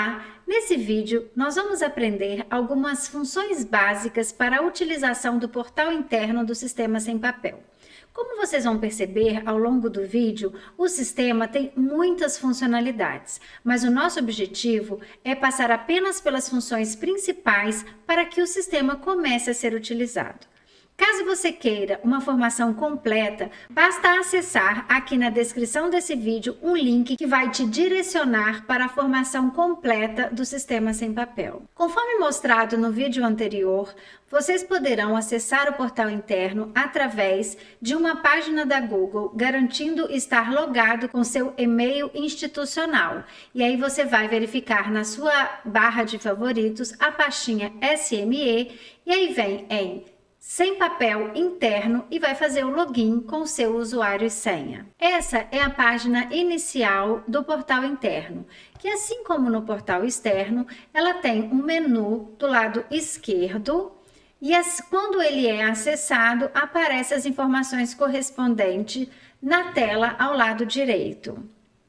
Olá! Nesse vídeo, nós vamos aprender algumas funções básicas para a utilização do portal interno do Sistema Sem Papel. Como vocês vão perceber ao longo do vídeo, o sistema tem muitas funcionalidades, mas o nosso objetivo é passar apenas pelas funções principais para que o sistema comece a ser utilizado. Caso você queira uma formação completa, basta acessar aqui na descrição desse vídeo um link que vai te direcionar para a formação completa do Sistema Sem Papel. Conforme mostrado no vídeo anterior, vocês poderão acessar o portal interno através de uma página da Google, garantindo estar logado com seu e-mail institucional. E aí você vai verificar na sua barra de favoritos a pastinha SME e aí vem em Sem Papel interno e vai fazer o login com seu usuário e senha. Essa é a página inicial do portal interno, que assim como no portal externo, ela tem um menu do lado esquerdo e quando ele é acessado, aparecem as informações correspondentes na tela ao lado direito.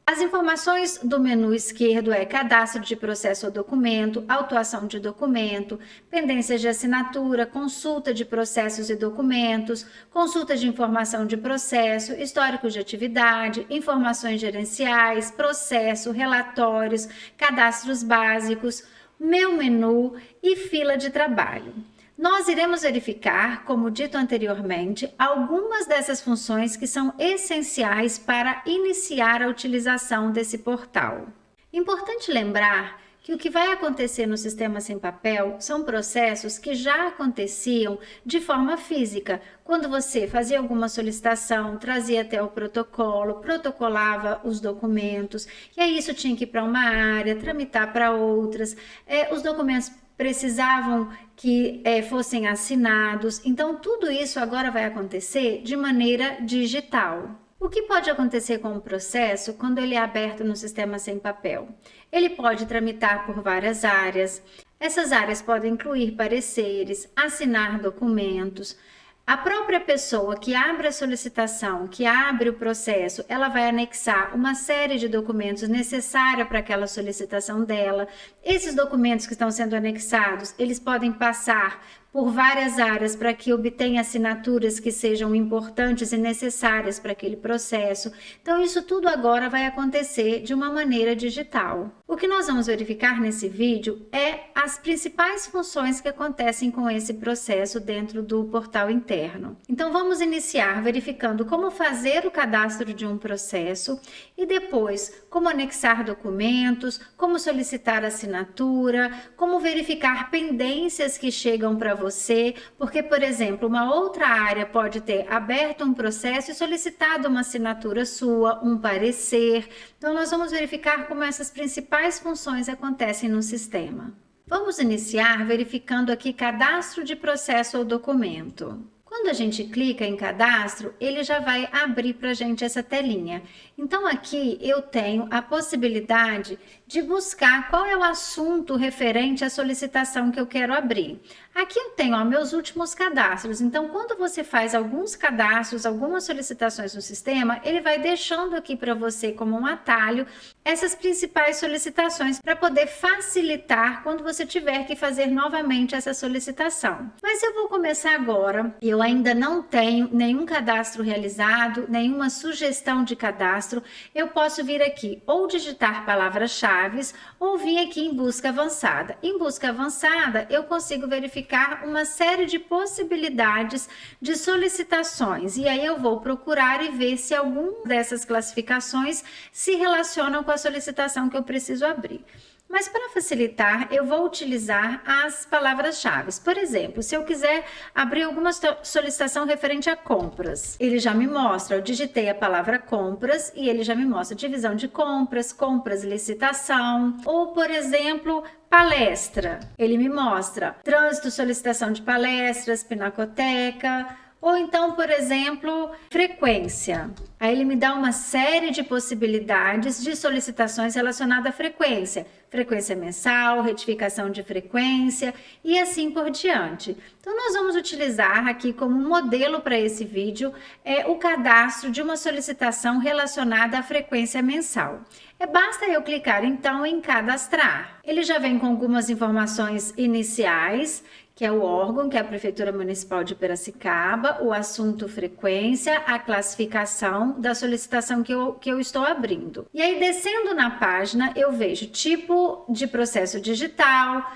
As informações do menu esquerdo é cadastro de processo ou documento, autuação de documento, pendências de assinatura, consulta de processos e documentos, consulta de informação de processo, histórico de atividade, informações gerenciais, processo, relatórios, cadastros básicos, meu menu e fila de trabalho. Nós iremos verificar, como dito anteriormente, algumas dessas funções que são essenciais para iniciar a utilização desse portal. Importante lembrar que o que vai acontecer no Sistema Sem Papel são processos que já aconteciam de forma física, quando você fazia alguma solicitação, trazia até o protocolo, protocolava os documentos, e aí isso tinha que ir para uma área, tramitar para outras, os documentos precisavam que fossem assinados, então tudo isso agora vai acontecer de maneira digital. O que pode acontecer com o processo quando ele é aberto no Sistema Sem Papel? Ele pode tramitar por várias áreas, essas áreas podem incluir pareceres, assinar documentos. A própria pessoa que abre a solicitação, que abre o processo, ela vai anexar uma série de documentos necessários para aquela solicitação dela. Esses documentos que estão sendo anexados, eles podem passar por várias áreas para que obtenha assinaturas que sejam importantes e necessárias para aquele processo. Então, isso tudo agora vai acontecer de uma maneira digital. O que nós vamos verificar nesse vídeo é as principais funções que acontecem com esse processo dentro do portal interno. Então, vamos iniciar verificando como fazer o cadastro de um processo e depois como anexar documentos, como solicitar assinatura, como verificar pendências que chegam para você, porque, por exemplo, uma outra área pode ter aberto um processo e solicitado uma assinatura sua, um parecer. Então, nós vamos verificar como essas principais funções acontecem no sistema. Vamos iniciar verificando aqui cadastro de processo ou documento. Quando a gente clica em cadastro, ele já vai abrir para a gente essa telinha. Então, aqui eu tenho a possibilidade de buscar qual é o assunto referente à solicitação que eu quero abrir. Aqui eu tenho meus últimos cadastros. Então, quando você faz alguns cadastros, algumas solicitações no sistema, ele vai deixando aqui para você como um atalho essas principais solicitações para poder facilitar quando você tiver que fazer novamente essa solicitação. Mas eu vou começar agora. Eu ainda não tenho nenhum cadastro realizado, nenhuma sugestão de cadastro. Eu posso vir aqui ou digitar palavras-chave ou vir aqui em busca avançada. Em busca avançada, eu consigo verificar uma série de possibilidades de solicitações. E aí eu vou procurar e ver se alguma dessas classificações se relacionam com a solicitação que eu preciso abrir. Mas para facilitar, eu vou utilizar as palavras-chave. Por exemplo, se eu quiser abrir alguma solicitação referente a compras, ele já me mostra, eu digitei a palavra compras e ele já me mostra divisão de compras, compras, licitação, ou, por exemplo, palestra. Ele me mostra trânsito, solicitação de palestras, pinacoteca, Ou então, por exemplo, frequência. Aí ele me dá uma série de possibilidades de solicitações relacionadas à frequência. Frequência mensal, retificação de frequência e assim por diante. Então, nós vamos utilizar aqui como modelo para esse vídeo o cadastro de uma solicitação relacionada à frequência mensal. Basta eu clicar então em cadastrar. Ele já vem com algumas informações iniciais, que é o órgão, que é a Prefeitura Municipal de Piracicaba, o assunto frequência, a classificação da solicitação que eu estou abrindo. E aí, descendo na página, eu vejo tipo de processo digital,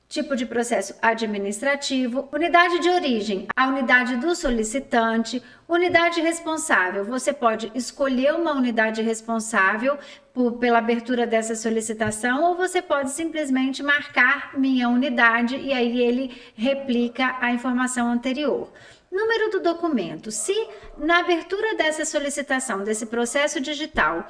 tipo de processo administrativo, unidade de origem, a unidade do solicitante, unidade responsável. Você pode escolher uma unidade responsável pela abertura dessa solicitação ou você pode simplesmente marcar minha unidade e aí ele replica a informação anterior. Número do documento. Se na abertura dessa solicitação, desse processo digital,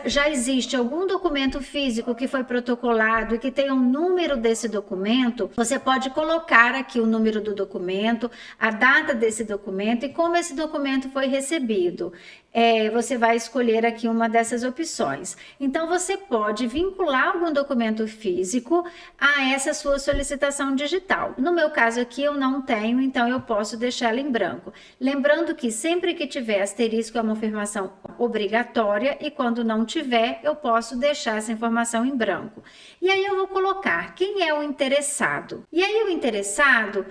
já existe algum documento físico que foi protocolado e que tem um número desse documento, você pode colocar aqui o número do documento, a data desse documento e como esse documento foi recebido. Você vai escolher aqui uma dessas opções. Então, você pode vincular algum documento físico a essa sua solicitação digital. No meu caso aqui, eu não tenho, então eu posso deixá-la em branco. Lembrando que sempre que tiver asterisco é uma afirmação obrigatória e quando não tiver, eu posso deixar essa informação em branco. E aí eu vou colocar quem é o interessado. E aí o interessado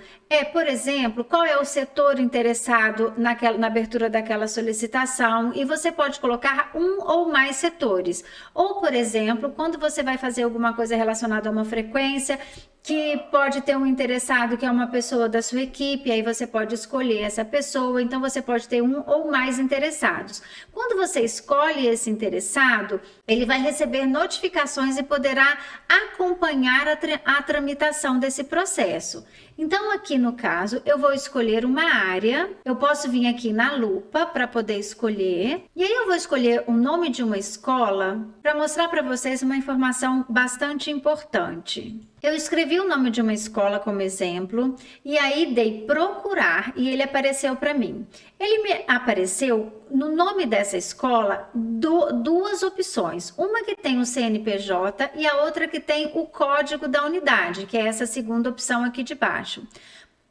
por exemplo, qual é o setor interessado na abertura daquela solicitação e você pode colocar um ou mais setores. Ou, por exemplo, quando você vai fazer alguma coisa relacionada a uma frequência, que pode ter um interessado que é uma pessoa da sua equipe, aí você pode escolher essa pessoa, então você pode ter um ou mais interessados. Quando você escolhe esse interessado, ele vai receber notificações e poderá acompanhar a tramitação desse processo. Então, aqui no caso, eu vou escolher uma área, eu posso vir aqui na lupa para poder escolher, e aí eu vou escolher o nome de uma escola para mostrar para vocês uma informação bastante importante. Eu escrevi o nome de uma escola como exemplo e aí dei procurar e ele apareceu para mim. Ele me apareceu no nome dessa escola duas opções, uma que tem o CNPJ e a outra que tem o código da unidade, que é essa segunda opção aqui de baixo.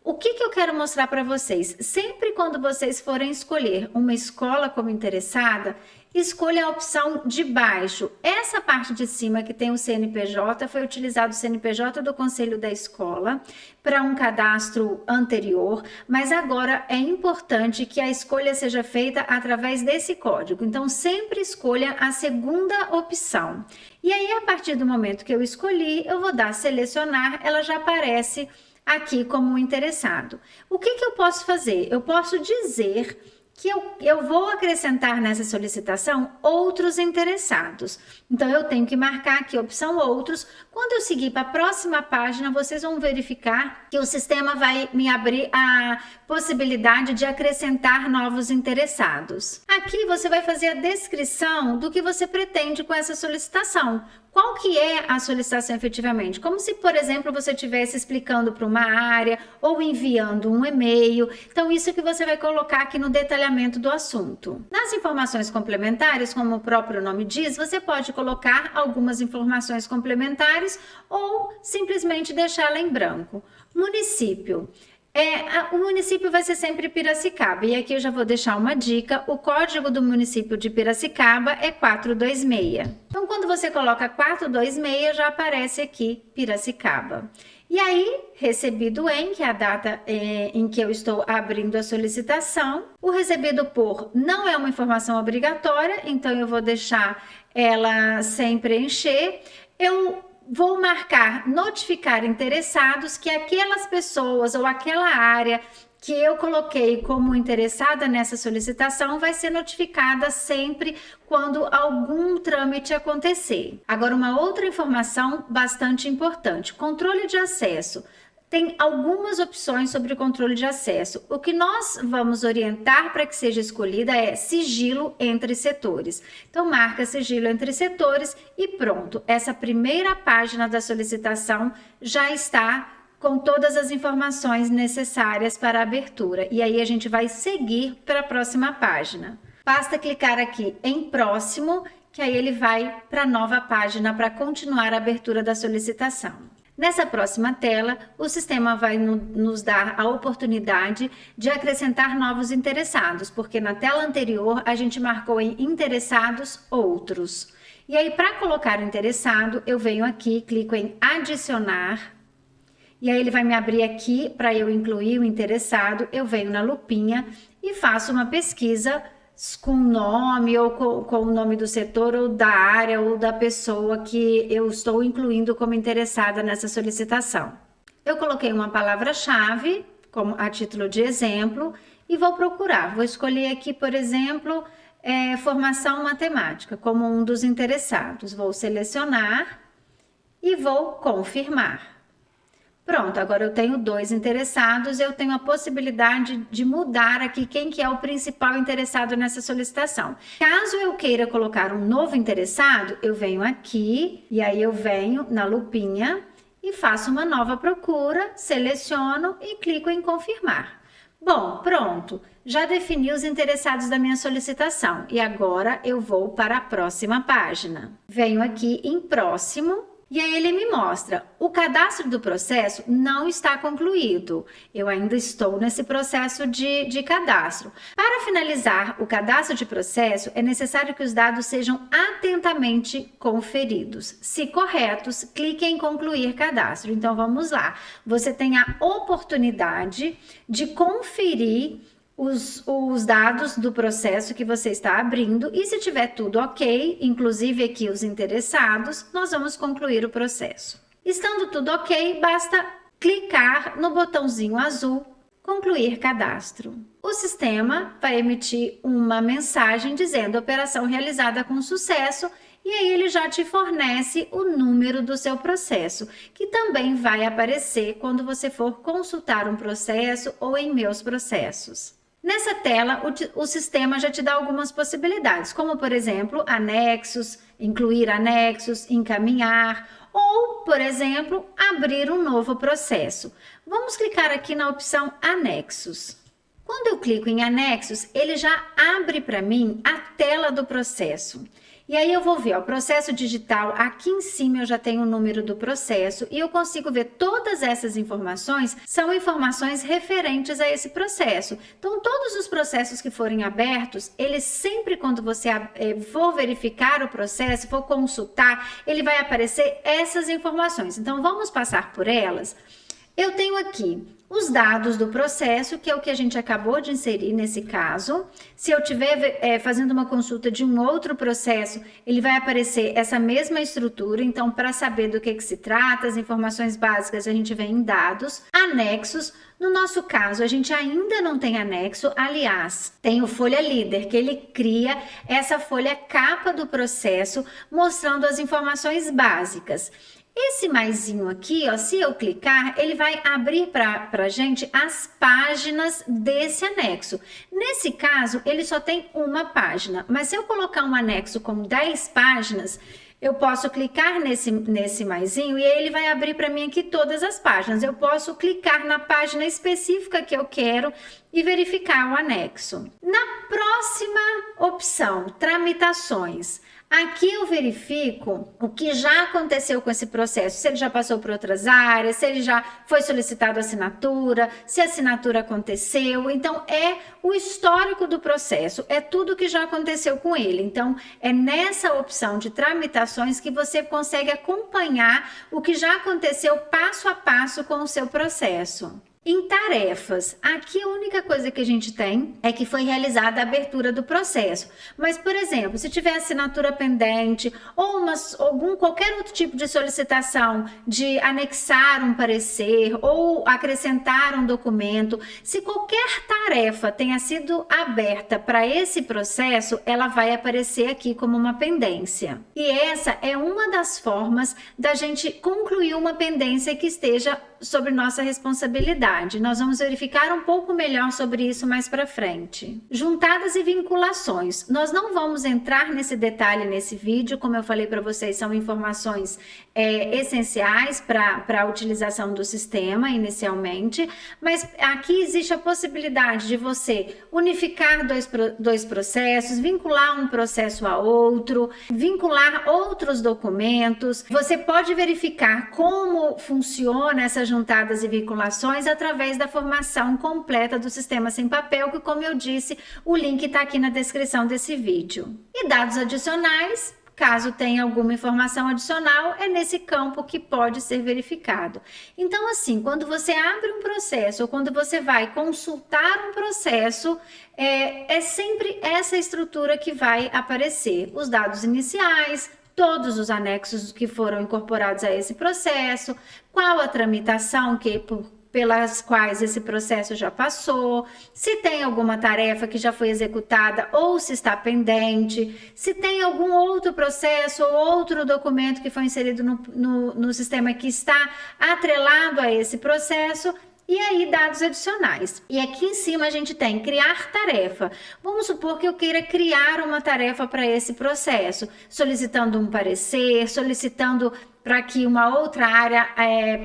O que eu quero mostrar para vocês? Sempre quando vocês forem escolher uma escola como interessada, escolha a opção de baixo. Essa parte de cima que tem o CNPJ, foi utilizado o CNPJ do Conselho da Escola para um cadastro anterior, mas agora é importante que a escolha seja feita através desse código. Então, sempre escolha a segunda opção. E aí, a partir do momento que eu escolhi, eu vou dar selecionar, ela já aparece aqui como um interessado. O que eu posso fazer? Eu posso dizer que eu vou acrescentar nessa solicitação outros interessados. Então, eu tenho que marcar aqui a opção outros. Quando eu seguir para a próxima página, vocês vão verificar que o sistema vai me abrir a possibilidade de acrescentar novos interessados. Aqui você vai fazer a descrição do que você pretende com essa solicitação. Qual que é a solicitação efetivamente? Como se, por exemplo, você estivesse explicando para uma área ou enviando um e-mail. Então, isso que você vai colocar aqui no detalhamento do assunto. Nas informações complementares, como o próprio nome diz, você pode colocar algumas informações complementares ou simplesmente deixá-la em branco. Município. O município vai ser sempre Piracicaba, e aqui eu já vou deixar uma dica, o código do município de Piracicaba é 426. Então, quando você coloca 426, já aparece aqui Piracicaba. E aí, recebido em, que é a data em que eu estou abrindo a solicitação, o recebido por não é uma informação obrigatória, então eu vou deixar ela sem preencher. Eu vou marcar notificar interessados, que aquelas pessoas ou aquela área que eu coloquei como interessada nessa solicitação vai ser notificada sempre quando algum trâmite acontecer. Agora, uma outra informação bastante importante: controle de acesso. Tem algumas opções sobre o controle de acesso. O que nós vamos orientar para que seja escolhida é sigilo entre setores. Então, marca sigilo entre setores e pronto. Essa primeira página da solicitação já está com todas as informações necessárias para a abertura. E aí a gente vai seguir para a próxima página. Basta clicar aqui em próximo, que aí ele vai para a nova página para continuar a abertura da solicitação. Nessa próxima tela, o sistema vai nos dar a oportunidade de acrescentar novos interessados, porque na tela anterior a gente marcou em interessados outros. E aí, para colocar o interessado, eu venho aqui, clico em adicionar, e aí ele vai me abrir aqui para eu incluir o interessado. Eu venho na lupinha e faço uma pesquisa com o nome ou com o nome do setor ou da área ou da pessoa que eu estou incluindo como interessada nessa solicitação. Eu coloquei uma palavra-chave como a título de exemplo e vou procurar. Vou escolher aqui, por exemplo, formação matemática como um dos interessados. Vou selecionar e vou confirmar. Pronto, agora eu tenho 2 interessados, eu tenho a possibilidade de mudar aqui quem que é o principal interessado nessa solicitação. Caso eu queira colocar um novo interessado, eu venho aqui e aí eu venho na lupinha e faço uma nova procura, seleciono e clico em confirmar. Bom, pronto, já defini os interessados da minha solicitação e agora eu vou para a próxima página. Venho aqui em próximo. E aí ele me mostra, o cadastro do processo não está concluído. Eu ainda estou nesse processo de cadastro. Para finalizar o cadastro de processo, é necessário que os dados sejam atentamente conferidos. Se corretos, clique em concluir cadastro. Então vamos lá. Você tem a oportunidade de conferir os dados do processo que você está abrindo e se tiver tudo ok, inclusive aqui os interessados, nós vamos concluir o processo. Estando tudo ok, basta clicar no botãozinho azul concluir cadastro. O sistema vai emitir uma mensagem dizendo operação realizada com sucesso e aí ele já te fornece o número do seu processo, que também vai aparecer quando você for consultar um processo ou em meus processos. Nessa tela, o sistema já te dá algumas possibilidades, como, por exemplo, anexos, incluir anexos, encaminhar, ou, por exemplo, abrir um novo processo. Vamos clicar aqui na opção Anexos. Quando eu clico em Anexos, ele já abre para mim a tela do processo. E aí eu vou ver o processo digital, aqui em cima eu já tenho o número do processo e eu consigo ver todas essas informações, são informações referentes a esse processo. Então todos os processos que forem abertos, eles sempre quando você for verificar o processo, for consultar, ele vai aparecer essas informações. Então vamos passar por elas. Eu tenho aqui os dados do processo, que é o que a gente acabou de inserir nesse caso. Se eu estiver fazendo uma consulta de um outro processo, ele vai aparecer essa mesma estrutura. Então, para saber do que se trata, as informações básicas a gente vem em dados. Anexos, no nosso caso, a gente ainda não tem anexo. Aliás, tem o Folha Líder, que ele cria essa folha capa do processo, mostrando as informações básicas. Esse maisinho aqui, ó, se eu clicar, ele vai abrir para a gente as páginas desse anexo. Nesse caso, ele só tem uma página, mas se eu colocar um anexo com 10 páginas, eu posso clicar nesse maisinho e ele vai abrir para mim aqui todas as páginas. Eu posso clicar na página específica que eu quero e verificar o anexo. Na próxima opção, tramitações. Aqui eu verifico o que já aconteceu com esse processo, se ele já passou por outras áreas, se ele já foi solicitado assinatura, se a assinatura aconteceu. Então, é o histórico do processo, é tudo que já aconteceu com ele. Então, é nessa opção de tramitações que você consegue acompanhar o que já aconteceu passo a passo com o seu processo. Em tarefas, aqui a única coisa que a gente tem é que foi realizada a abertura do processo. Mas, por exemplo, se tiver assinatura pendente ou qualquer outro tipo de solicitação de anexar um parecer ou acrescentar um documento, se qualquer tarefa tenha sido aberta para esse processo, ela vai aparecer aqui como uma pendência. E essa é uma das formas da gente concluir uma pendência que esteja sobre nossa responsabilidade. possibilidade. Nós vamos verificar um pouco melhor sobre isso mais para frente. Juntadas e vinculações. Nós não vamos entrar nesse detalhe nesse vídeo, como eu falei para vocês, são informações essenciais para a utilização do sistema inicialmente, mas aqui existe a possibilidade de você unificar dois processos, vincular um processo a outro, vincular outros documentos. Você pode verificar como funciona essas juntadas e vinculações através da formação completa do Sistema Sem Papel, que, como eu disse, o link está aqui na descrição desse vídeo. E dados adicionais. Caso tenha alguma informação adicional, é nesse campo que pode ser verificado. Então, assim, quando você abre um processo ou quando você vai consultar um processo, é sempre essa estrutura que vai aparecer. Os dados iniciais, todos os anexos que foram incorporados a esse processo, qual a tramitação pelas quais esse processo já passou, se tem alguma tarefa que já foi executada ou se está pendente, se tem algum outro processo ou outro documento que foi inserido no sistema que está atrelado a esse processo. E aí, dados adicionais. E aqui em cima a gente tem criar tarefa. Vamos supor que eu queira criar uma tarefa para esse processo, solicitando um parecer, solicitando para que uma outra área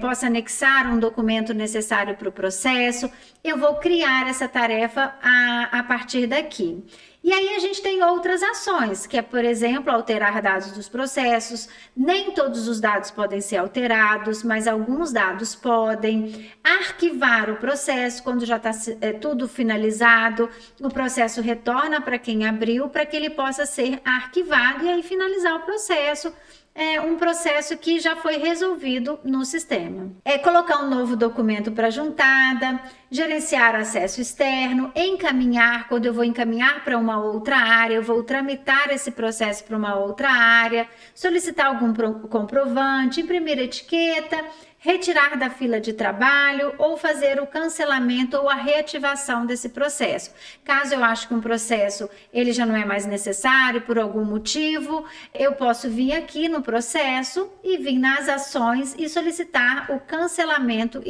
possa anexar um documento necessário para o processo. Eu vou criar essa tarefa a partir daqui. E aí a gente tem outras ações, que é, por exemplo, alterar dados dos processos. Nem todos os dados podem ser alterados, mas alguns dados podem. Arquivar o processo quando já está tudo finalizado. O processo retorna para quem abriu para que ele possa ser arquivado e aí finalizar o processo. É um processo que já foi resolvido no sistema. Colocar um novo documento para juntada, gerenciar acesso externo, encaminhar, quando eu vou encaminhar para uma outra área, eu vou tramitar esse processo para uma outra área, solicitar algum comprovante, imprimir etiqueta, retirar da fila de trabalho ou fazer o cancelamento ou a reativação desse processo. Caso eu ache que um processo ele já não é mais necessário por algum motivo, eu posso vir aqui no processo e vir nas ações e solicitar o cancelamento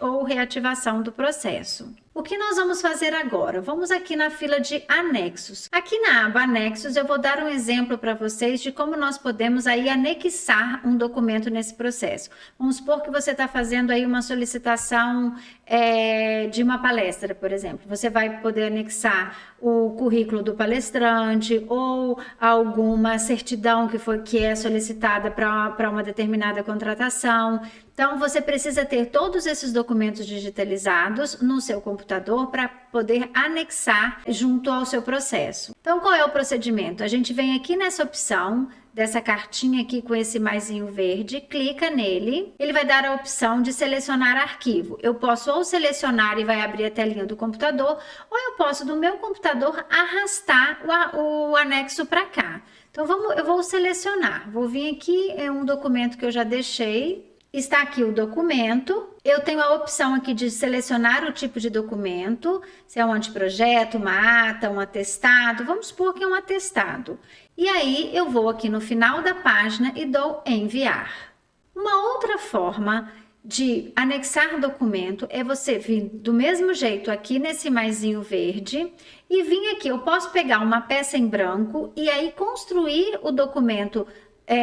ou reativação do processo. O que nós vamos fazer agora? Vamos aqui na fila de anexos. Aqui na aba anexos eu vou dar um exemplo para vocês de como nós podemos aí anexar um documento nesse processo. Vamos supor que você está fazendo aí uma solicitação de uma palestra, por exemplo. Você vai poder anexar o currículo do palestrante ou alguma certidão que é solicitada para uma determinada contratação. Então, você precisa ter todos esses documentos digitalizados no seu computador para poder anexar junto ao seu processo. Então, qual é o procedimento? A gente vem aqui nessa opção dessa cartinha aqui com esse maisinho verde, clica nele, ele vai dar a opção de selecionar arquivo. Eu posso ou selecionar e vai abrir a telinha do computador, ou eu posso do meu computador arrastar o anexo para cá. Então eu vou selecionar, vou vir aqui, é um documento que eu já deixei, está aqui o documento, eu tenho a opção aqui de selecionar o tipo de documento, se é um anteprojeto, uma ata, um atestado, vamos supor que é um atestado. E aí eu vou aqui no final da página e dou enviar. Uma outra forma de anexar documento é você vir do mesmo jeito aqui nesse maisinho verde e vir aqui, eu posso pegar uma peça em branco e aí construir o documento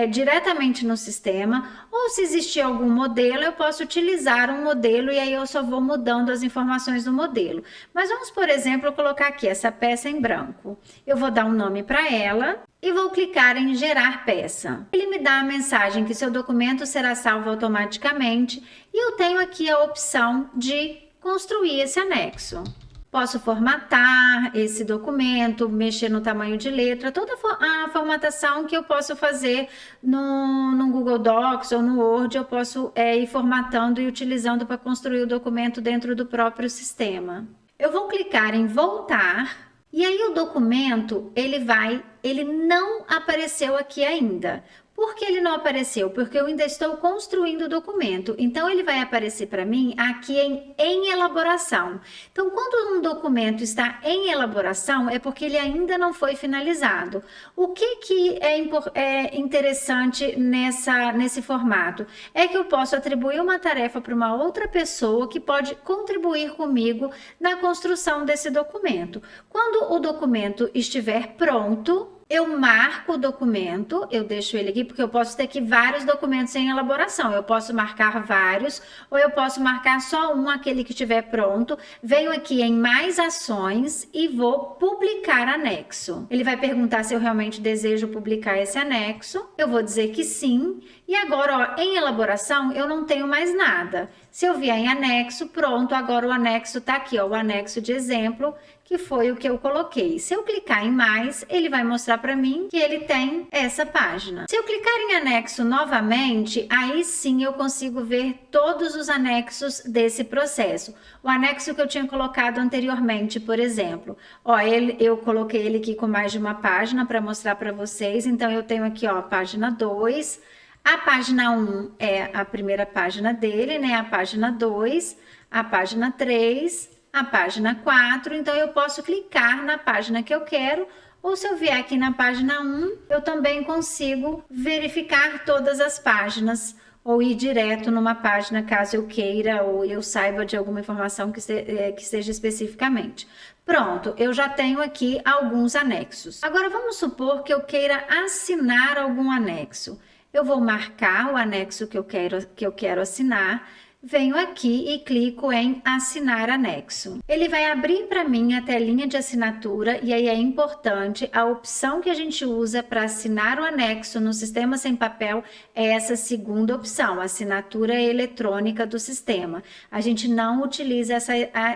diretamente no sistema, ou se existir algum modelo, eu posso utilizar um modelo e aí eu só vou mudando as informações do modelo. Mas vamos, por exemplo, colocar aqui essa peça em branco. Eu vou dar um nome para ela e vou clicar em gerar peça. Ele me dá a mensagem que seu documento será salvo automaticamente e eu tenho aqui a opção de construir esse anexo. Posso formatar esse documento, mexer no tamanho de letra, toda a formatação que eu posso fazer no Google Docs ou no Word, eu posso ir formatando e utilizando para construir o documento dentro do próprio sistema. Eu vou clicar em voltar e aí o documento, ele não apareceu aqui ainda. Por que ele não apareceu? Porque eu ainda estou construindo o documento. Então, ele vai aparecer para mim aqui em elaboração. Então, quando um documento está em elaboração, é porque ele ainda não foi finalizado. O que é interessante nesse formato? É que eu posso atribuir uma tarefa para uma outra pessoa que pode contribuir comigo na construção desse documento. Quando o documento estiver pronto, eu marco o documento, eu deixo ele aqui, porque eu posso ter aqui vários documentos em elaboração. Eu posso marcar vários, ou eu posso marcar só um, aquele que estiver pronto. Venho aqui em mais ações e vou publicar anexo. Ele vai perguntar se eu realmente desejo publicar esse anexo. Eu vou dizer que sim. E agora, ó, em elaboração, eu não tenho mais nada. Se eu vier em anexo, pronto, agora o anexo está aqui, ó, o anexo de exemplo, que foi o que eu coloquei. Se eu clicar em mais, ele vai mostrar para mim que ele tem essa página. Se eu clicar em anexo novamente, aí sim eu consigo ver todos os anexos desse processo. O anexo que eu tinha colocado anteriormente, por exemplo. Ó, eu coloquei ele aqui com mais de uma página para mostrar para vocês. Então, eu tenho aqui, ó, página 2. A página 1 é a primeira página dele, né? A página 2, a página 3, a página 4. Então, eu posso clicar na página que eu quero, ou se eu vier aqui na página 1, eu também consigo verificar todas as páginas, ou ir direto numa página, caso eu queira, ou eu saiba de alguma informação que seja especificamente. Pronto, eu já tenho aqui alguns anexos. Agora, vamos supor que eu queira assinar algum anexo. Eu vou marcar o anexo que eu quero assinar, venho aqui e clico em assinar anexo. Ele vai abrir para mim a telinha de assinatura e aí é importante, a opção que a gente usa para assinar o anexo no sistema sem papel é essa segunda opção, assinatura eletrônica do sistema. A gente não utiliza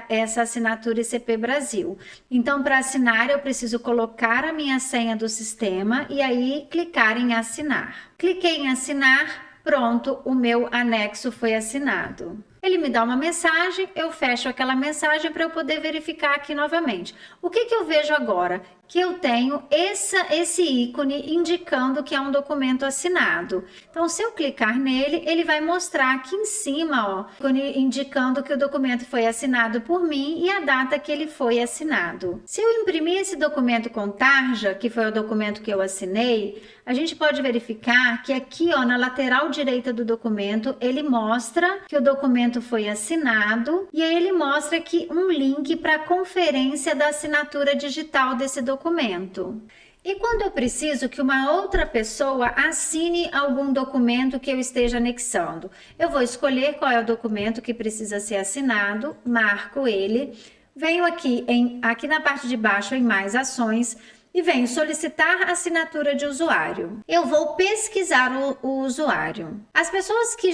essa assinatura ICP Brasil. Então, para assinar, eu preciso colocar a minha senha do sistema e aí clicar em assinar. Cliquei em assinar. Pronto, o meu anexo foi assinado. Ele me dá uma mensagem, eu fecho aquela mensagem para eu poder verificar aqui novamente. O que eu vejo agora? Que eu tenho esse ícone indicando que é um documento assinado. Então, se eu clicar nele, ele vai mostrar aqui em cima, ó, ícone indicando que o documento foi assinado por mim e a data que ele foi assinado. Se eu imprimir esse documento com tarja, que foi o documento que eu assinei, a gente pode verificar que aqui, ó, na lateral direita do documento, ele mostra que o documento foi assinado e aí ele mostra aqui um link para a conferência da assinatura digital desse documento. E quando eu preciso que uma outra pessoa assine algum documento que eu esteja anexando, eu vou escolher qual é o documento que precisa ser assinado, marco ele, venho aqui na parte de baixo em mais ações, e venho solicitar assinatura de usuário. Eu vou pesquisar o usuário. As pessoas que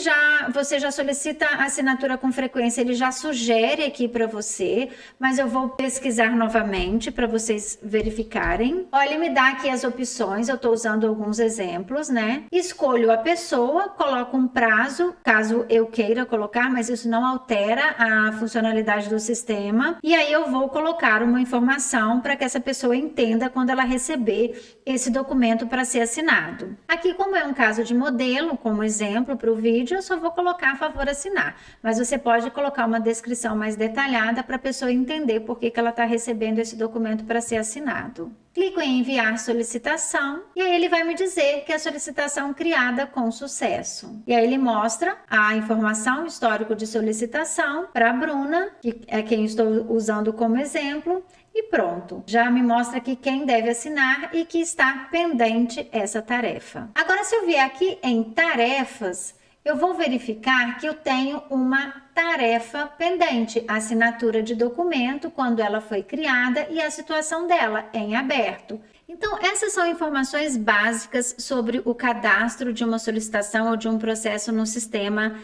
você já solicita assinatura com frequência, ele já sugere aqui para você, mas eu vou pesquisar novamente para vocês verificarem. Olha, ele me dá aqui as opções, eu estou usando alguns exemplos, né? Escolho a pessoa, coloco um prazo, caso eu queira colocar, mas isso não altera a funcionalidade do sistema. E aí eu vou colocar uma informação para que essa pessoa entenda quando ela receber esse documento para ser assinado. Aqui, como é um caso de modelo, como exemplo para o vídeo, eu só vou colocar a favor assinar, mas você pode colocar uma descrição mais detalhada para a pessoa entender por que ela está recebendo esse documento para ser assinado. Clico em enviar solicitação e aí ele vai me dizer que a solicitação criada com sucesso. E aí ele mostra a informação, histórico de solicitação para a Bruna, que é quem estou usando como exemplo, e pronto. Já me mostra aqui quem deve assinar e que está pendente essa tarefa. Agora, se eu vier aqui em tarefas, eu vou verificar que eu tenho uma tarefa pendente, a assinatura de documento, quando ela foi criada e a situação dela em aberto. Então, essas são informações básicas sobre o cadastro de uma solicitação ou de um processo no sistema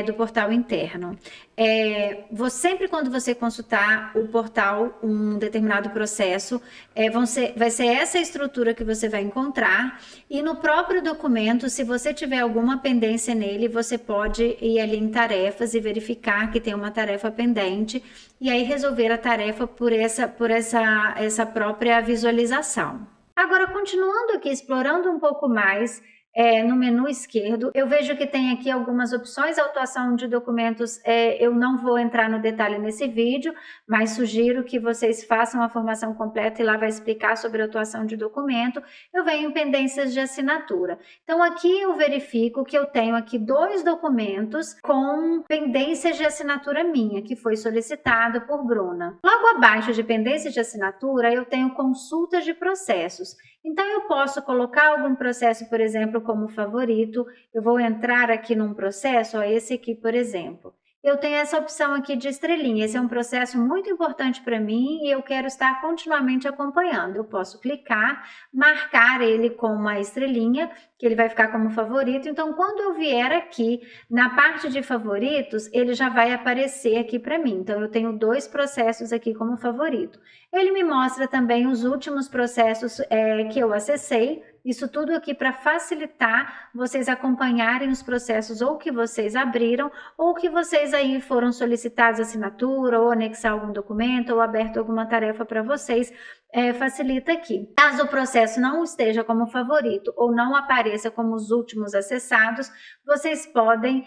do portal interno. Sempre quando você consultar o portal, um determinado processo, vai ser essa estrutura que você vai encontrar, e no próprio documento, se você tiver alguma pendência nele, você pode ir ali em tarefas e verificar que tem uma tarefa pendente, e aí resolver a tarefa por essa própria visualização. Agora, continuando aqui, explorando um pouco mais no menu esquerdo. Eu vejo que tem aqui algumas opções, autuação de documentos, eu não vou entrar no detalhe nesse vídeo, mas sugiro que vocês façam a formação completa e lá vai explicar sobre a autuação de documento. Eu venho em pendências de assinatura. Então aqui eu verifico que eu tenho aqui 2 documentos com pendências de assinatura minha, que foi solicitado por Bruna. Logo abaixo de pendências de assinatura, eu tenho consultas de processos. Então, eu posso colocar algum processo, por exemplo, como favorito. Eu vou entrar aqui num processo, ó, esse aqui, por exemplo. Eu tenho essa opção aqui de estrelinha. Esse é um processo muito importante para mim e eu quero estar continuamente acompanhando. Eu posso clicar, marcar ele com uma estrelinha, que ele vai ficar como favorito. Então, quando eu vier aqui na parte de favoritos, ele já vai aparecer aqui para mim. Então, eu tenho 2 processos aqui como favorito. Ele me mostra também os últimos processos que eu acessei. Isso tudo aqui para facilitar vocês acompanharem os processos ou que vocês abriram ou que vocês aí foram solicitados assinatura ou anexar algum documento ou aberto alguma tarefa para vocês, facilita aqui. Caso o processo não esteja como favorito ou não apareça como os últimos acessados, vocês podem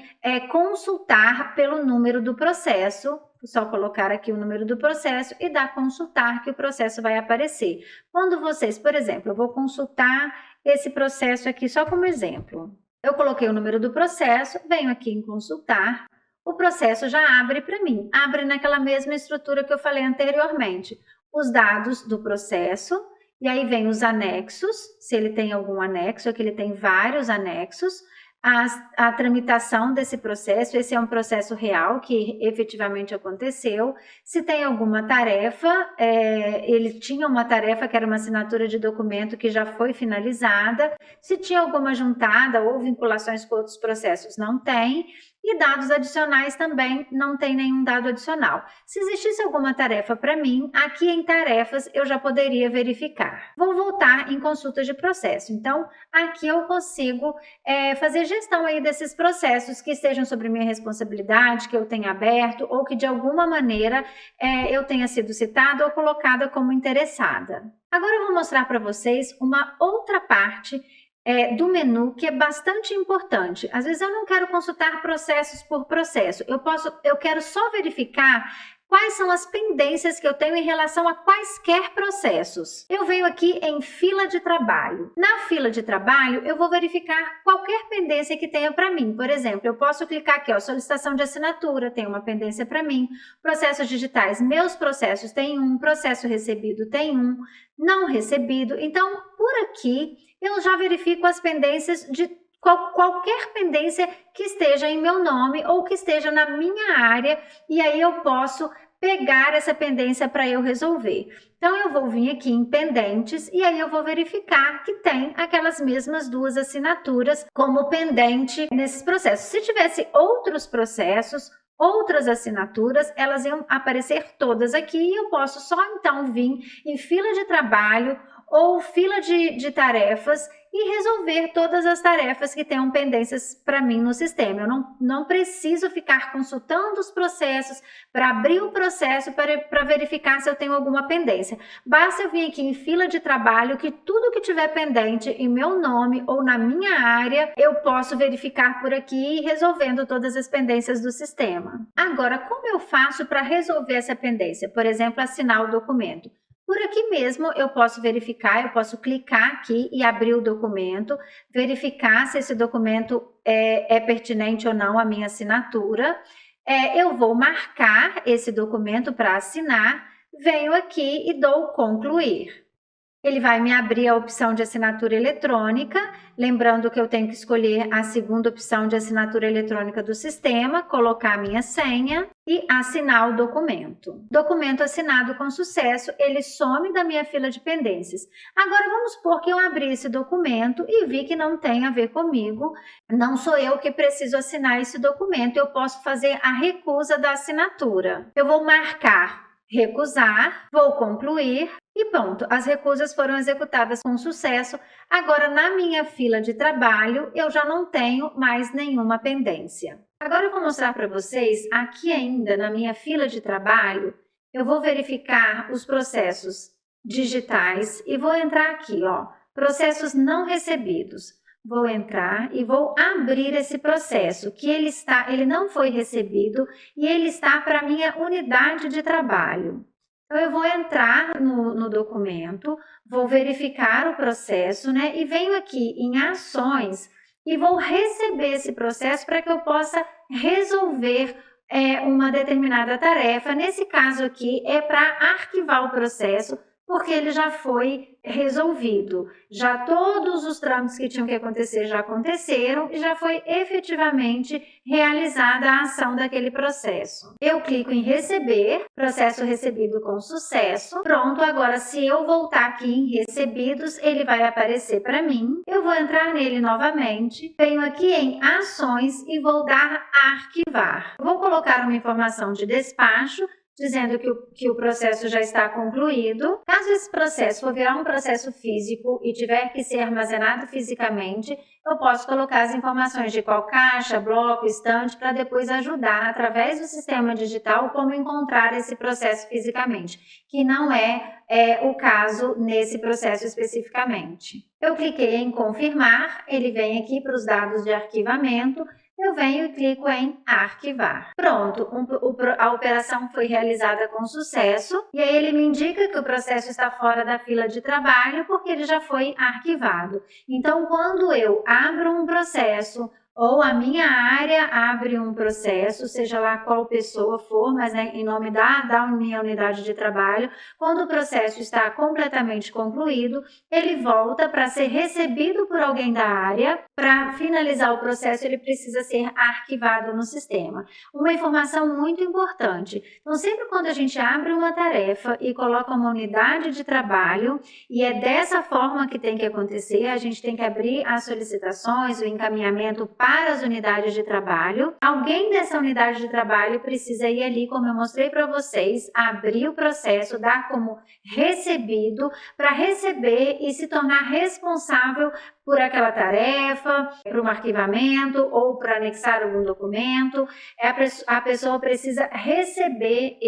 consultar pelo número do processo. Só colocar aqui o número do processo e dar consultar que o processo vai aparecer. Quando vocês, por exemplo, eu vou consultar esse processo aqui só como exemplo. Eu coloquei o número do processo, venho aqui em consultar, o processo já abre para mim. Abre naquela mesma estrutura que eu falei anteriormente. Os dados do processo, e aí vem os anexos, se ele tem algum anexo, aqui ele tem vários anexos, a tramitação desse processo, esse é um processo real que efetivamente aconteceu. Se tem alguma tarefa, ele tinha uma tarefa que era uma assinatura de documento que já foi finalizada. Se tinha alguma juntada ou vinculações com outros processos, não tem. E dados adicionais também não tem nenhum dado adicional. Se existisse alguma tarefa para mim, aqui em tarefas eu já poderia verificar. Vou voltar em consultas de processo. Então, aqui eu consigo fazer gestão aí desses processos que estejam sobre minha responsabilidade, que eu tenha aberto ou que de alguma maneira eu tenha sido citada ou colocada como interessada. Agora eu vou mostrar para vocês uma outra parte do menu que é bastante importante. Às vezes eu não quero consultar processos por processo, eu quero só verificar quais são as pendências que eu tenho em relação a quaisquer processos. Eu venho aqui em fila de trabalho. Na fila de trabalho, eu vou verificar qualquer pendência que tenha para mim. Por exemplo, eu posso clicar aqui, ó, solicitação de assinatura, tem uma pendência para mim. Processos digitais, meus processos tem um, processo recebido tem um, não recebido. Então, por aqui, eu já verifico as pendências de qualquer pendência que esteja em meu nome ou que esteja na minha área, e aí eu posso pegar essa pendência para eu resolver. Então, eu vou vir aqui em pendentes e aí eu vou verificar que tem aquelas mesmas 2 assinaturas como pendente nesses processos. Se tivesse outros processos, outras assinaturas, elas iam aparecer todas aqui e eu posso só então vir em fila de trabalho ou fila de tarefas e resolver todas as tarefas que tenham pendências para mim no sistema. Eu não preciso ficar consultando os processos para abrir o processo para verificar se eu tenho alguma pendência. Basta eu vir aqui em fila de trabalho que tudo que tiver pendente em meu nome ou na minha área, eu posso verificar por aqui resolvendo todas as pendências do sistema. Agora, como eu faço para resolver essa pendência? Por exemplo, assinar o documento. Por aqui mesmo eu posso verificar, eu posso clicar aqui e abrir o documento, verificar se esse documento é pertinente ou não à minha assinatura. Eu vou marcar esse documento para assinar, venho aqui e dou concluir. Ele vai me abrir a opção de assinatura eletrônica, lembrando que eu tenho que escolher a segunda opção de assinatura eletrônica do sistema, colocar a minha senha e assinar o documento. Documento assinado com sucesso, ele some da minha fila de pendências. Agora vamos supor que eu abri esse documento e vi que não tem a ver comigo, não sou eu que preciso assinar esse documento, eu posso fazer a recusa da assinatura. Eu vou marcar recusar, vou concluir e pronto, as recusas foram executadas com sucesso. Agora, na minha fila de trabalho, eu já não tenho mais nenhuma pendência. Agora eu vou mostrar para vocês, aqui ainda na minha fila de trabalho, eu vou verificar os processos digitais e vou entrar aqui, ó, processos não recebidos. vou entrar e vou abrir esse processo, que ele não foi recebido e ele está para a minha unidade de trabalho. Então, eu vou entrar no documento, vou verificar o processo, né? E venho aqui em ações e vou receber esse processo para que eu possa resolver uma determinada tarefa. Nesse caso aqui é para arquivar o processo, porque ele já foi resolvido. Já todos os trâmites que tinham que acontecer já aconteceram e já foi efetivamente realizada a ação daquele processo. Eu clico em receber, processo recebido com sucesso. Pronto, agora se eu voltar aqui em recebidos, ele vai aparecer para mim. Eu vou entrar nele novamente, venho aqui em ações e vou dar arquivar. Vou colocar uma informação de despacho, dizendo que o processo já está concluído. Caso esse processo for virar um processo físico e tiver que ser armazenado fisicamente, eu posso colocar as informações de qual caixa, bloco, estante, para depois ajudar, através do sistema digital, como encontrar esse processo fisicamente, que não é o caso nesse processo especificamente. Eu cliquei em confirmar, ele vem aqui para os dados de arquivamento, eu venho e clico em arquivar. Pronto, a operação foi realizada com sucesso e aí ele me indica que o processo está fora da fila de trabalho porque ele já foi arquivado. Então, quando eu abro um processo ou a minha área abre um processo, seja lá qual pessoa for, mas em nome da minha unidade de trabalho, quando o processo está completamente concluído, ele volta para ser recebido por alguém da área. Para finalizar o processo, ele precisa ser arquivado no sistema. Uma informação muito importante. Então, sempre quando a gente abre uma tarefa e coloca uma unidade de trabalho, e é dessa forma que tem que acontecer, a gente tem que abrir as solicitações, o encaminhamento para as unidades de trabalho. Alguém dessa unidade de trabalho precisa ir ali, como eu mostrei para vocês, abrir o processo, dar como recebido, para receber e se tornar responsável por aquela tarefa, para um arquivamento ou para anexar algum documento. A pessoa precisa receber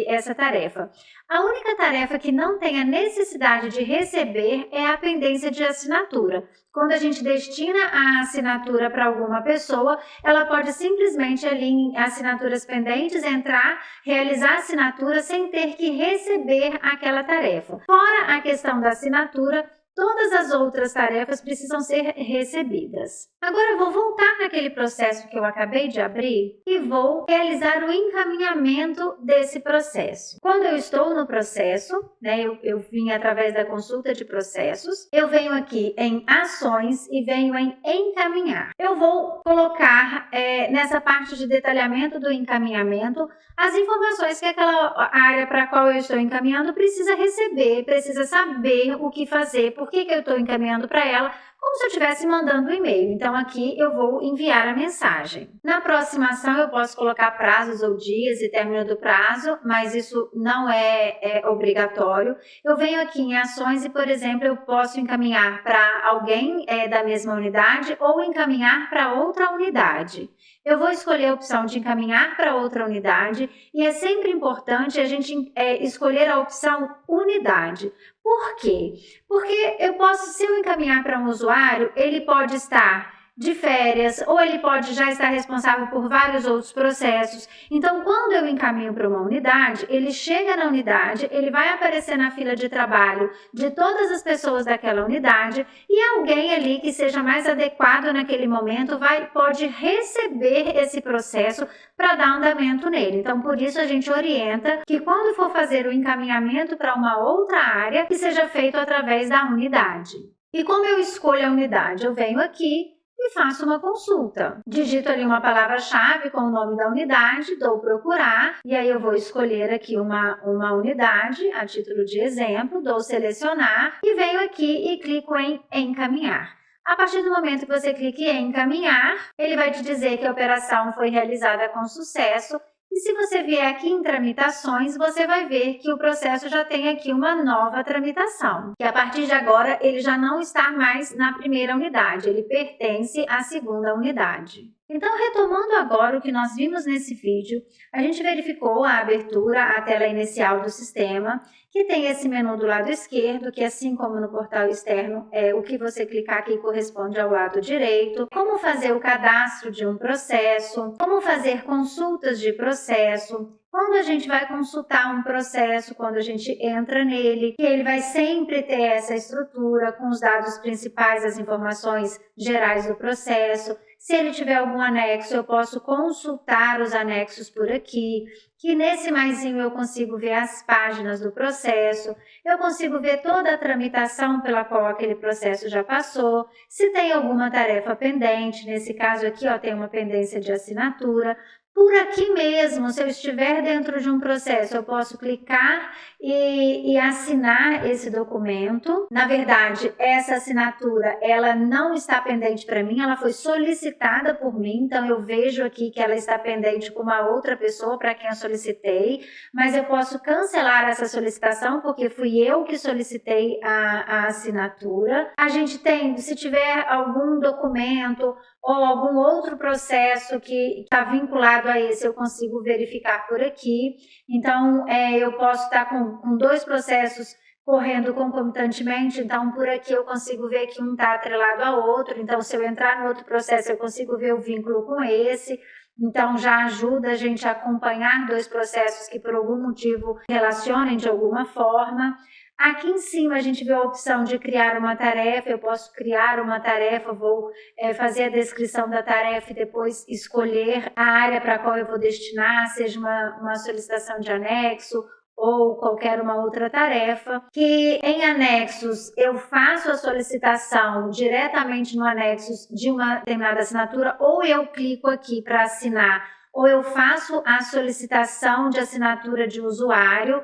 essa tarefa. A única tarefa que não tem a necessidade de receber é a pendência de assinatura. Quando a gente destina a assinatura para alguma pessoa, ela pode simplesmente ali em assinaturas pendentes entrar, realizar a assinatura sem ter que receber aquela tarefa. Fora a questão da assinatura, todas as outras tarefas precisam ser recebidas. Agora eu vou voltar naquele processo que eu acabei de abrir e vou realizar o encaminhamento desse processo. Quando eu estou no processo, né, eu vim através da consulta de processos, eu venho aqui em ações e venho em encaminhar. Eu vou colocar nessa parte de detalhamento do encaminhamento as informações que aquela área para a qual eu estou encaminhando precisa receber, precisa saber o que fazer, por que eu estou encaminhando para ela, como se eu estivesse mandando um e-mail. Então, aqui eu vou enviar a mensagem. Na próxima ação, eu posso colocar prazos ou dias e término do prazo, mas isso não é obrigatório. Eu venho aqui em ações e, por exemplo, eu posso encaminhar para alguém da mesma unidade ou encaminhar para outra unidade. Eu vou escolher a opção de encaminhar para outra unidade e é sempre importante a gente escolher a opção unidade. Por quê? Porque se eu encaminhar para um usuário, ele pode estar de férias ou ele pode já estar responsável por vários outros processos. Então, quando eu encaminho para uma unidade, ele chega na unidade, ele vai aparecer na fila de trabalho de todas as pessoas daquela unidade e alguém ali que seja mais adequado naquele momento pode receber esse processo para dar andamento nele. Então, por isso a gente orienta que quando for fazer o encaminhamento para uma outra área, que seja feito através da unidade. E como eu escolho a unidade? Eu venho aqui e faço uma consulta. Digito ali uma palavra-chave com o nome da unidade, dou procurar, e aí eu vou escolher aqui uma unidade, a título de exemplo, dou selecionar, e venho aqui e clico em encaminhar. A partir do momento que você clica em encaminhar, ele vai te dizer que a operação foi realizada com sucesso. E se você vier aqui em tramitações, você vai ver que o processo já tem aqui uma nova tramitação. Que a partir de agora, ele já não está mais na primeira unidade, ele pertence à segunda unidade. Então, retomando agora o que nós vimos nesse vídeo, a gente verificou a abertura à tela inicial do sistema, que tem esse menu do lado esquerdo, que assim como no portal externo, o que você clicar aqui corresponde ao lado direito, como fazer o cadastro de um processo, como fazer consultas de processo, quando a gente vai consultar um processo, quando a gente entra nele, que ele vai sempre ter essa estrutura com os dados principais, as informações gerais do processo. Se ele tiver algum anexo, eu posso consultar os anexos por aqui, que nesse maisinho eu consigo ver as páginas do processo, eu consigo ver toda a tramitação pela qual aquele processo já passou, se tem alguma tarefa pendente, nesse caso aqui ó, tem uma pendência de assinatura. Por aqui mesmo, se eu estiver dentro de um processo, eu posso clicar e assinar esse documento. Na verdade, essa assinatura, ela não está pendente para mim, ela foi solicitada por mim, então eu vejo aqui que ela está pendente com uma outra pessoa para quem eu solicitei, mas eu posso cancelar essa solicitação porque fui eu que solicitei a assinatura. A gente tem, se tiver algum documento ou algum outro processo que está vinculado a esse, eu consigo verificar por aqui. Então, eu posso estar com dois processos correndo concomitantemente, então por aqui eu consigo ver que um está atrelado ao outro, então se eu entrar no outro processo eu consigo ver o vínculo com esse, então já ajuda a gente a acompanhar dois processos que por algum motivo relacionem de alguma forma. Aqui em cima a gente vê a opção de criar uma tarefa, eu posso criar uma tarefa, vou fazer a descrição da tarefa e depois escolher a área para a qual eu vou destinar, seja uma solicitação de anexo ou qualquer uma outra tarefa, que em anexos eu faço a solicitação diretamente no anexo de uma determinada assinatura, ou eu clico aqui para assinar, ou eu faço a solicitação de assinatura de usuário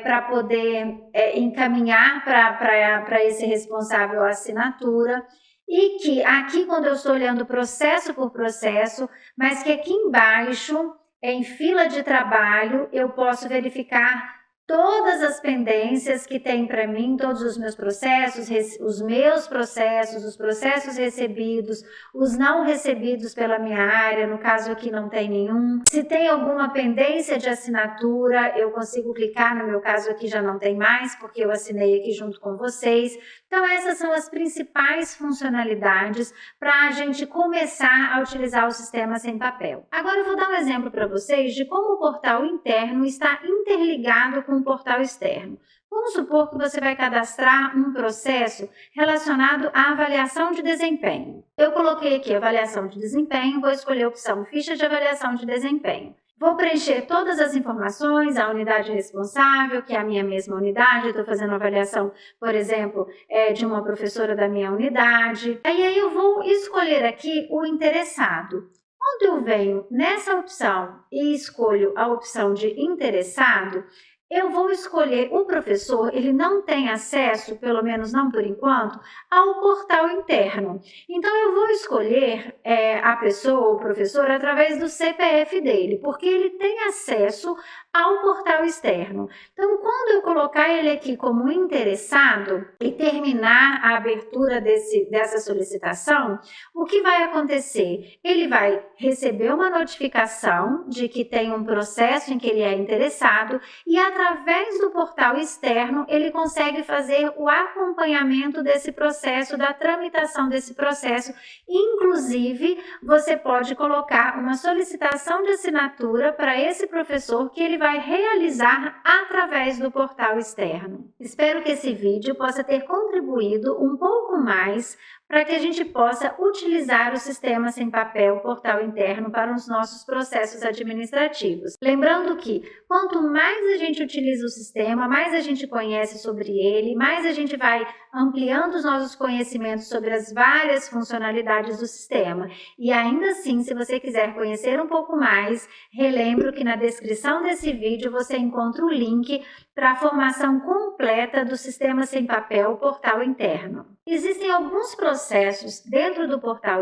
para poder encaminhar para esse responsável a assinatura. E que aqui, quando eu estou olhando processo por processo, mas que aqui embaixo, em fila de trabalho, eu posso verificar todas as pendências que tem para mim, todos os meus processos, os processos recebidos, os não recebidos pela minha área, no caso aqui não tem nenhum. Se tem alguma pendência de assinatura, eu consigo clicar, no meu caso aqui já não tem mais, porque eu assinei aqui junto com vocês. Então essas são as principais funcionalidades para a gente começar a utilizar o sistema sem papel. Agora eu vou dar um exemplo para vocês de como o portal interno está interligado com o portal externo. Vamos supor que você vai cadastrar um processo relacionado à avaliação de desempenho. Eu coloquei aqui avaliação de desempenho, vou escolher a opção ficha de avaliação de desempenho. Vou preencher todas as informações, a unidade responsável, que é a minha mesma unidade, estou fazendo avaliação, por exemplo, de uma professora da minha unidade. Aí eu vou escolher aqui o interessado. Quando eu venho nessa opção e escolho a opção de interessado, eu vou escolher o professor, ele não tem acesso, pelo menos não por enquanto, ao portal interno. Então, eu vou escolher a pessoa, o professor, através do CPF dele, porque ele tem acesso ao portal externo. Então, quando eu colocar ele aqui como interessado e terminar a abertura dessa solicitação, o que vai acontecer? Ele vai receber uma notificação de que tem um processo em que ele é interessado e, através do portal externo, ele consegue fazer o acompanhamento desse processo, da tramitação desse processo. Inclusive, você pode colocar uma solicitação de assinatura para esse professor que ele vai realizar através do portal externo. Espero que esse vídeo possa ter contribuído um pouco mais para que a gente possa utilizar o sistema sem papel portal interno para os nossos processos administrativos. Lembrando que quanto mais a gente utiliza o sistema, mais a gente conhece sobre ele, mais a gente vai ampliando os nossos conhecimentos sobre as várias funcionalidades do sistema. E ainda assim, se você quiser conhecer um pouco mais, relembro que na descrição desse vídeo você encontra o link para a formação completa do sistema sem papel portal interno. Existem alguns processos dentro do portal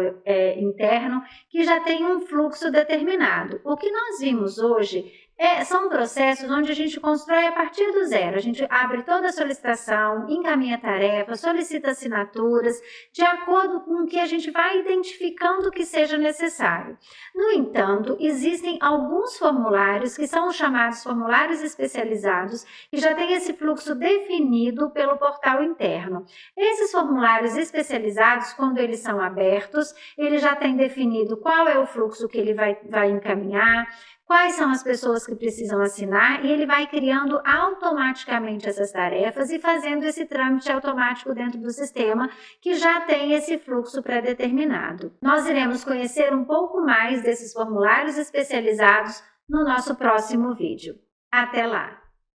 interno que já têm um fluxo determinado. O que nós vimos hoje São processos onde a gente constrói a partir do zero. A gente abre toda a solicitação, encaminha tarefas, solicita assinaturas, de acordo com o que a gente vai identificando que seja necessário. No entanto, existem alguns formulários que são chamados formulários especializados, que já têm esse fluxo definido pelo portal interno. Esses formulários especializados, quando eles são abertos, ele já tem definido qual é o fluxo que ele vai encaminhar, quais são as pessoas que precisam assinar, e ele vai criando automaticamente essas tarefas e fazendo esse trâmite automático dentro do sistema que já tem esse fluxo pré-determinado. Nós iremos conhecer um pouco mais desses formulários especializados no nosso próximo vídeo. Até lá!